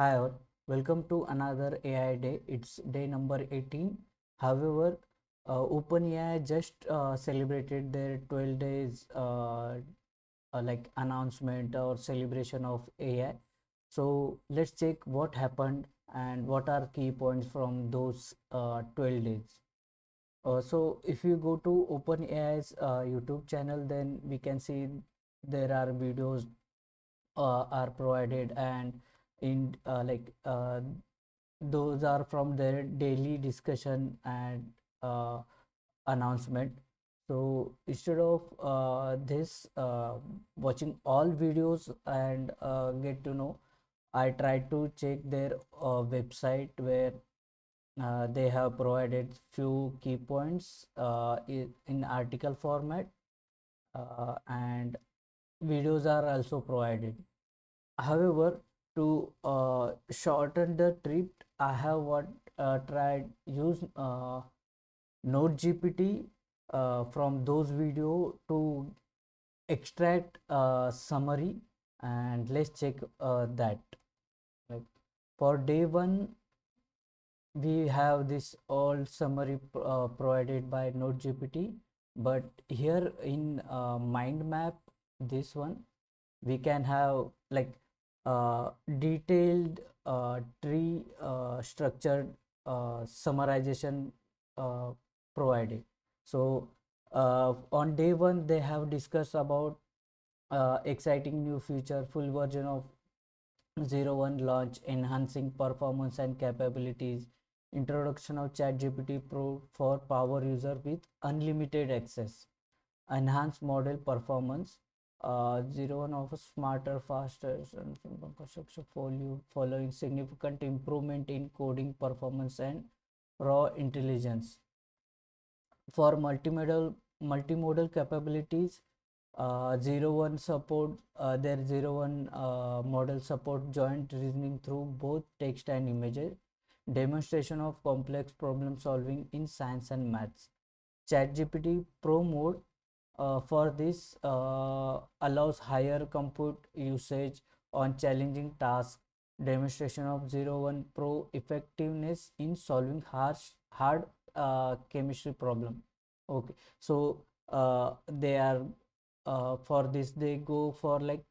Hi all, welcome to another AI day. It's day number 18. However, OpenAI just celebrated their 12 days like announcement or celebration of AI. So let's check what happened and what are key points from those 12 days. So if you go to OpenAI's YouTube channel, then we can see there are videos are provided, and in those are from their daily discussion and announcement. So instead of this watching all videos and get to know, I tried to check their website where they have provided few key points in article format, and videos are also provided. However, to shorten the trip, I have tried use Node GPT from those video to extract summary, and let's check that. Like for day one, we have this all summary provided by Node GPT, but here in mind map, this one we can have like detailed tree structured summarization uh, provided. So on day one they have discussed about exciting new feature, full version of 01 launch, enhancing performance and capabilities, introduction of ChatGPT Pro for power user with unlimited access, enhanced model performance, 01 offers smarter, faster and infrastructure following significant improvement in coding performance and raw intelligence. For multimodal capabilities, 01 support their 01 model support joint reasoning through both text and images, demonstration of complex problem solving in science and maths. ChatGPT Pro mode for this allows higher compute usage on challenging tasks, demonstration of 01 Pro effectiveness in solving hard chemistry problem. Okay, so they are for this they go for like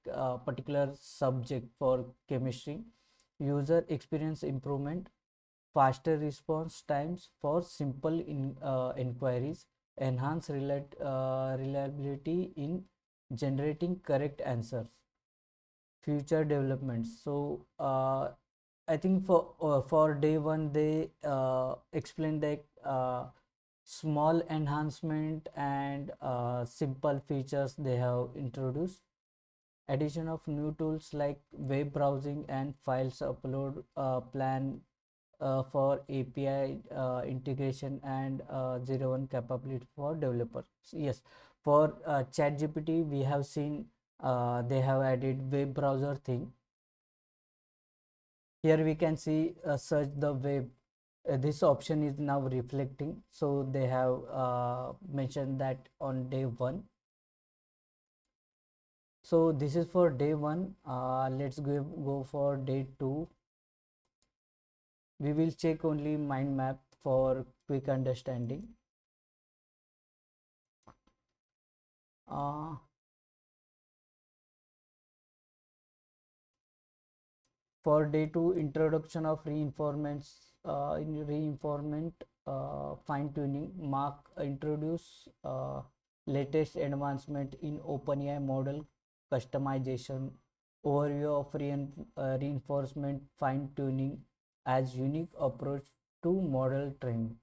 particular subject for chemistry, user experience improvement, faster response times for simple inquiries, enhance reliability in generating correct answers, future developments. So I think for day one they explained that small enhancement and simple features they have introduced, addition of new tools like web browsing and files upload plan for API integration and 01 capability for developers. Yes, for ChatGPT we have seen they have added web browser thing. Here we can see search the web. This option is now reflecting. So they have mentioned that on day one. So this is for day one. Let's go for day two. We will check only mind map for quick understanding. Uh, for day two, introduction of reinforcements in reinforcement fine tuning, mark introduce latest advancement in OpenAI model customization, overview of reinforcement fine tuning as unique approach to model training,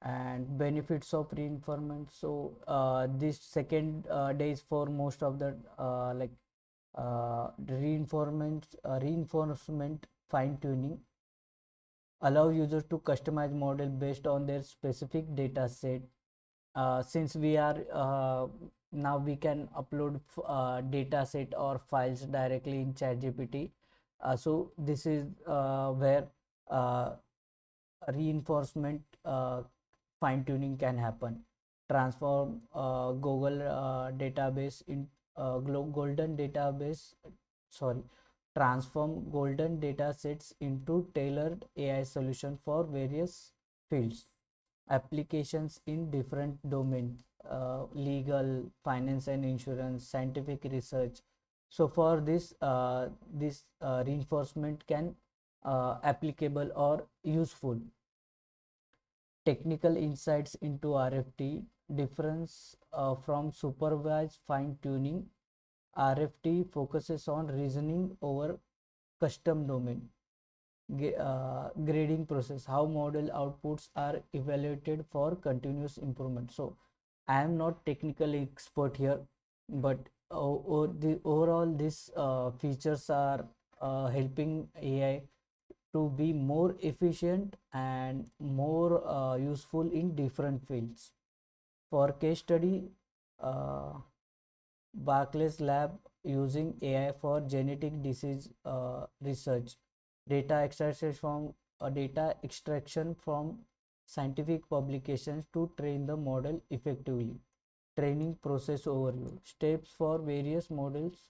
and benefits of reinforcement. So this second day is for most of the reinforcement fine tuning, allow users to customize model based on their specific data set. Since we are now we can upload data set or files directly in ChatGPT, so this is where uh, reinforcement fine tuning can happen. Transform Google database in golden database, sorry, transform golden data sets into tailored AI solution for various fields, applications in different domains, legal, finance and insurance, scientific research. So for this reinforcement can applicable or useful. Technical insights into RFT difference from supervised fine tuning. RFT focuses on reasoning over custom domain. Grading process, how model outputs are evaluated for continuous improvement. So I am not technical expert here, but overall these features are helping AI to be more efficient and more useful in different fields. For case study, uh, Barclays Lab using AI for genetic disease research, data extraction from scientific publications to train the model effectively. Training process overview, steps for various models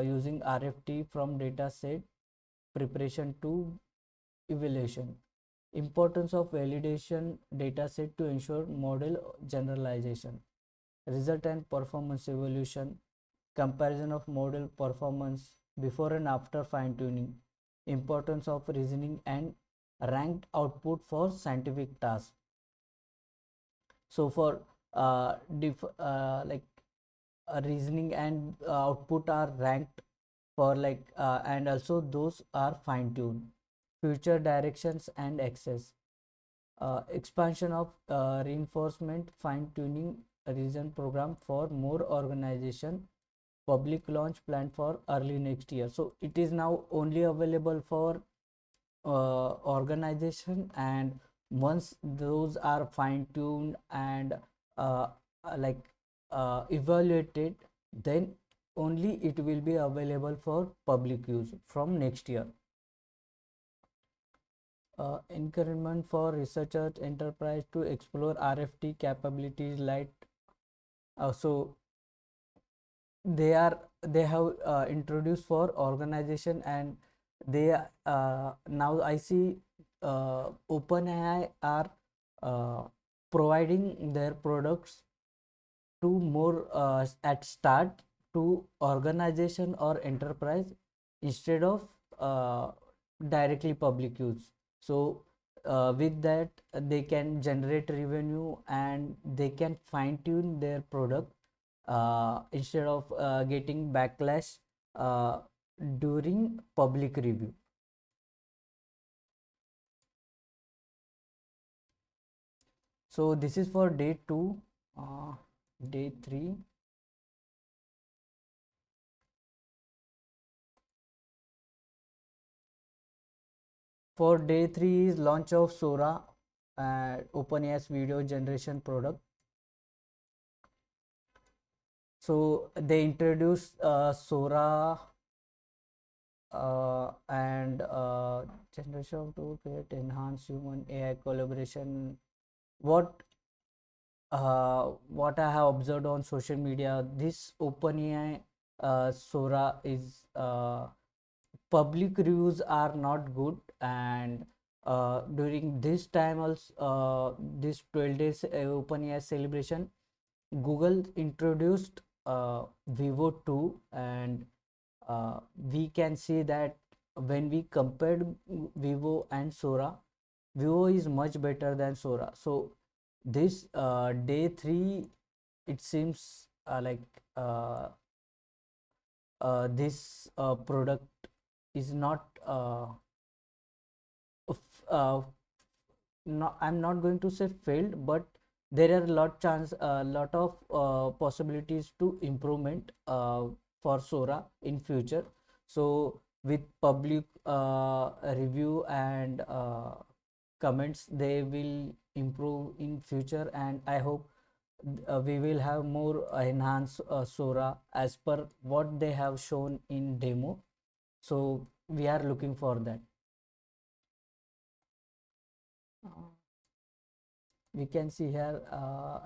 using RFT from data set preparation to evaluation. Importance of validation dataset to ensure model generalization. Result and performance evaluation, comparison of model performance before and after fine tuning. Importance of reasoning and ranked output for scientific tasks. So for reasoning and output are ranked for and also those are fine tuned. Future directions and access, expansion of reinforcement fine tuning reason program for more organization, public launch planned for early next year. So it is now only available for organization, and once those are fine tuned and uh, like evaluated, then only it will be available for public use from next year. Encouragement for researchers enterprise to explore RFT capabilities like so they have introduced for organization, and they now I see OpenAI are uh, providing their products to more at start to organization or enterprise instead of uh, directly public use. So with that they can generate revenue and they can fine tune their product instead of getting backlash uh, during public review. So this is for day 2. Day 3, for day 3 is launch of Sora, OpenAI's video generation product. So they introduced Sora and generation to create enhance human AI collaboration. What I have observed on social media, this OpenAI Sora is public reviews are not good, and during this time also this 12 days OpenAI celebration, Google introduced Vivo 2, and we can see that when we compared Vivo and Sora, Vivo is much better than Sora. So this day 3, it seems uh, this product is not uh, no, I'm not going to say failed, but there are lot of possibilities to improvement for Sora in future. So with public review and comments, they will improve in future, and I hope we will have more enhanced Sora as per what they have shown in demo. So we are looking for that. We can see here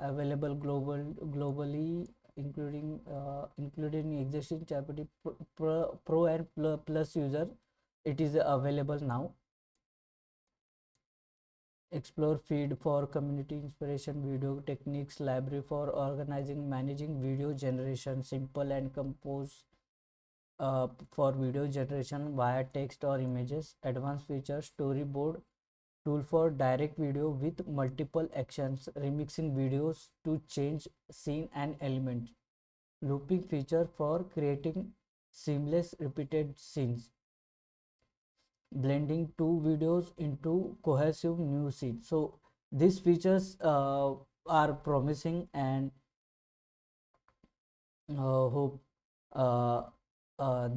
available globally including existing ChatGPT Pro and Plus user. It is available now. Explore feed for community inspiration, video techniques, library for organizing, managing video generation, simple and compose for video generation via text or images, advanced features, storyboard, tool for direct video with multiple actions, remixing videos to change scene and elements, looping feature for creating seamless repeated scenes, blending two videos into cohesive new scene. So these features are promising, and hope uh,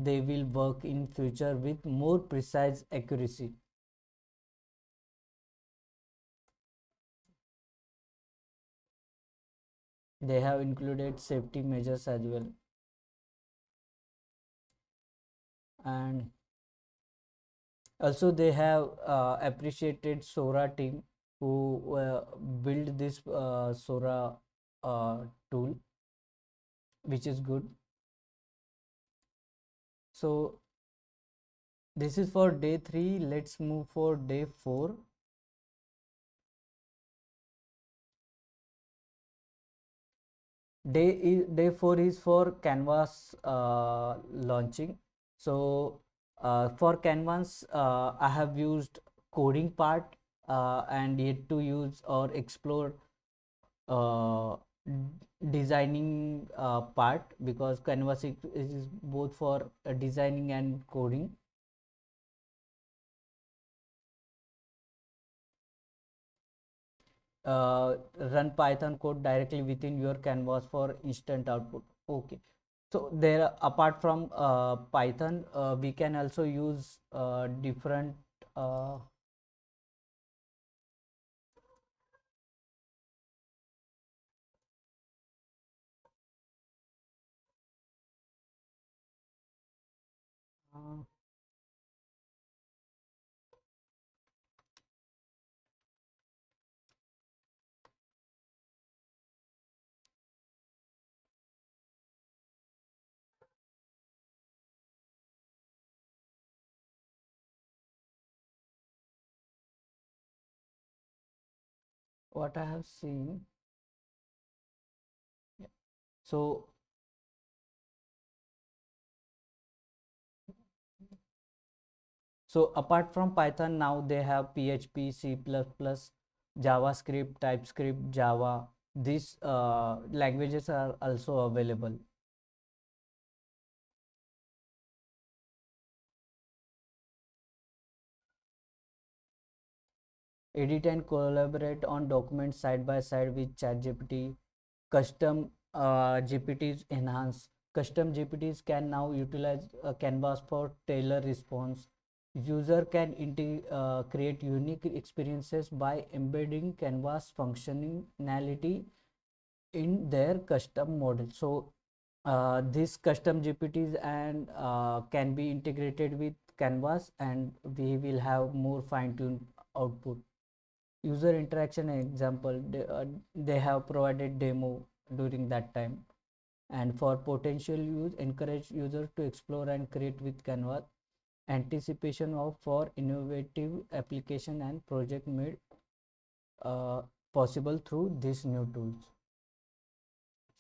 they will work in future with more precise accuracy. They have included safety measures as well, and also they have appreciated Sora team who built this Sora tool, which is good. So this is for day 3. Let's move for day 4. Day 4 is for Canvas launching. So for Canvas, I have used coding part and yet to use or explore uh, designing part, because Canvas is both for designing and coding. Run Python code directly within your Canvas for instant output. Okay. So there, apart from Python, we can also use different uh, uh, what I have seen. Yeah. So apart from Python, now they have PHP, C++, JavaScript, TypeScript, Java. These languages are also available. Edit and collaborate on documents side by side with ChatGPT. Custom GPTs enhance. Custom GPTs can now utilize Canvas for tailor response. User can create unique experiences by embedding Canvas functionality in their custom model. So these custom GPTs and can be integrated with Canvas, and we will have more fine-tuned output. User interaction example, they have provided demo during that time. And for potential use, encourage user to explore and create with Canvas. Anticipation of for innovative application and project made uh, possible through these new tools.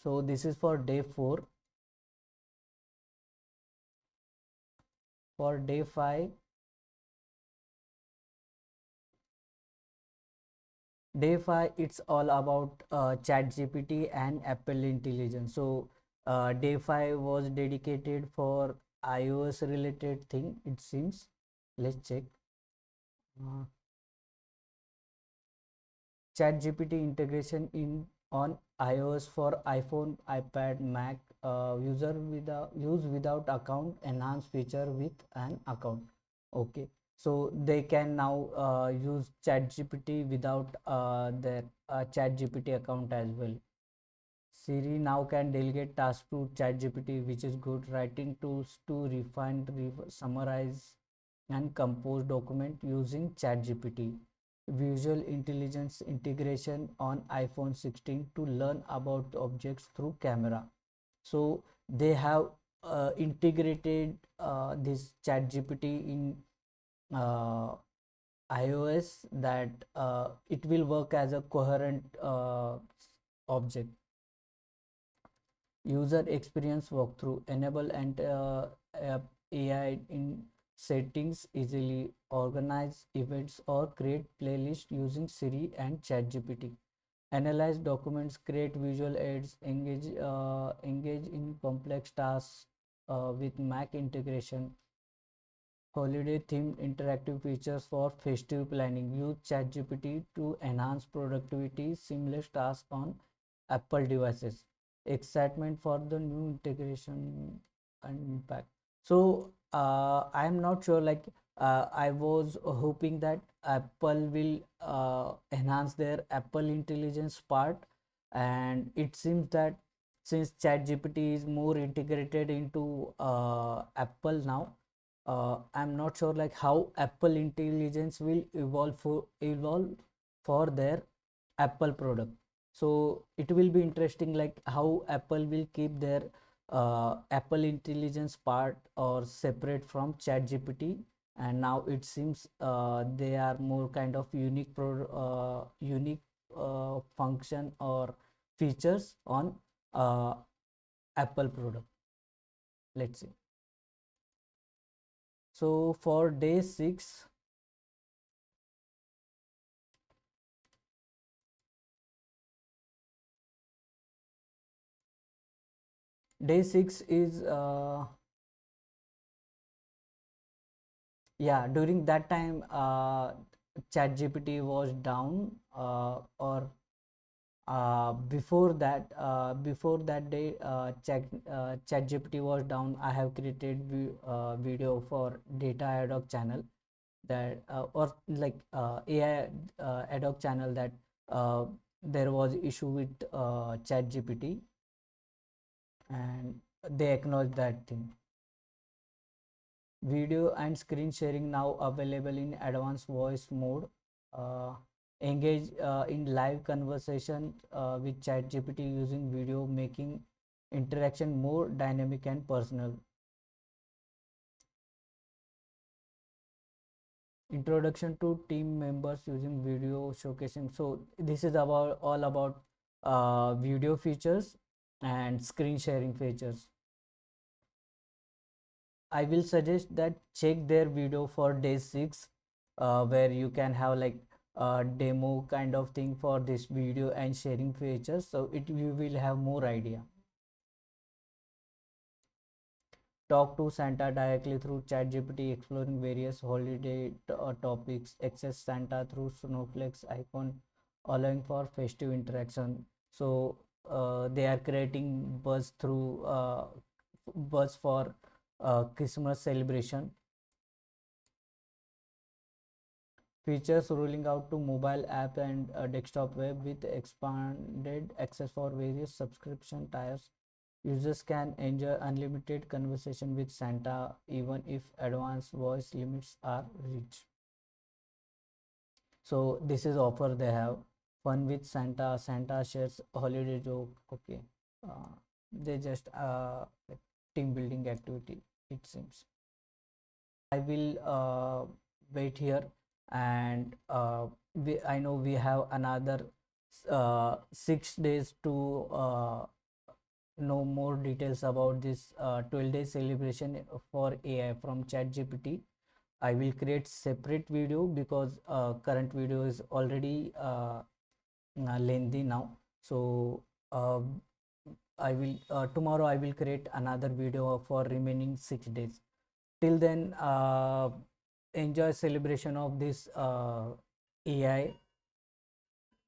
So this is for day 4. For day 5, it's all about chat GPT and Apple Intelligence. So day 5 was dedicated for iOS related thing, it seems. Let's check. uh, chat GPT integration in on iOS for iPhone, iPad, Mac. User use without account, enhanced feature with an account. Okay, so they can now use chat GPT without their chat GPT account as well. Siri now can delegate tasks to ChatGPT, which is good. Writing tools to refine, summarize, and compose document using ChatGPT. Visual intelligence integration on iPhone 16 to learn about objects through camera. So they have integrated this chat gpt in uh, iOS, that it will work as a coherent object. User experience walkthrough enable and AI in settings, easily organize events or create playlist using Siri and ChatGPT. Analyze documents, create visual aids, engage in complex tasks with Mac integration. Holiday themed interactive features for festive planning. Use ChatGPT to enhance productivity, seamless tasks on Apple devices. Excitement for the new integration and impact. So I am not sure. Like I was hoping that Apple will enhance their Apple intelligence part, and it seems that since ChatGPT is more integrated into Apple now, I'm not sure like how Apple intelligence will evolve for their Apple product. So it will be interesting like how Apple will keep their Apple intelligence part or separate from ChatGPT, and now it seems they are more kind of unique function or features on uh, Apple product. Let's see. So for day 6, day 6 is yeah, during that time chat gpt was down, or before that day chat gpt was down. I have created video for data ad hoc channel, that or like AI ad hoc channel, that uh, there was issue with chat gpt, and they acknowledge that thing. Video and screen sharing now available in advanced voice mode. uh, Engage in live conversation with ChatGPT using video, making interaction more dynamic and personal. Introduction to team members using video showcasing. So this is about all about video features and screen sharing features. I will suggest that check their video for day 6, where you can have like a demo kind of thing for this video and sharing features. So it you will have more idea. Talk to Santa directly through ChatGPT, exploring various holiday topics. Access Santa through Snowflake's icon, allowing for festive interaction. So they are creating buzz for Christmas celebration. Features rolling out to mobile app and desktop web with expanded access for various subscription tiers. Users can enjoy unlimited conversation with Santa even if advanced voice limits are reached. So this is offer they have. Fun with Santa. Santa shares holiday joke. Okay. They just like team building activity, it seems. I will wait here, and I know we have another 6 days to know more details about this 12-day celebration for AI from ChatGPT. I will create separate video because current video is already lengthy now. So uh, I will tomorrow I will create another video for remaining 6 days. Till then, enjoy celebration of this AI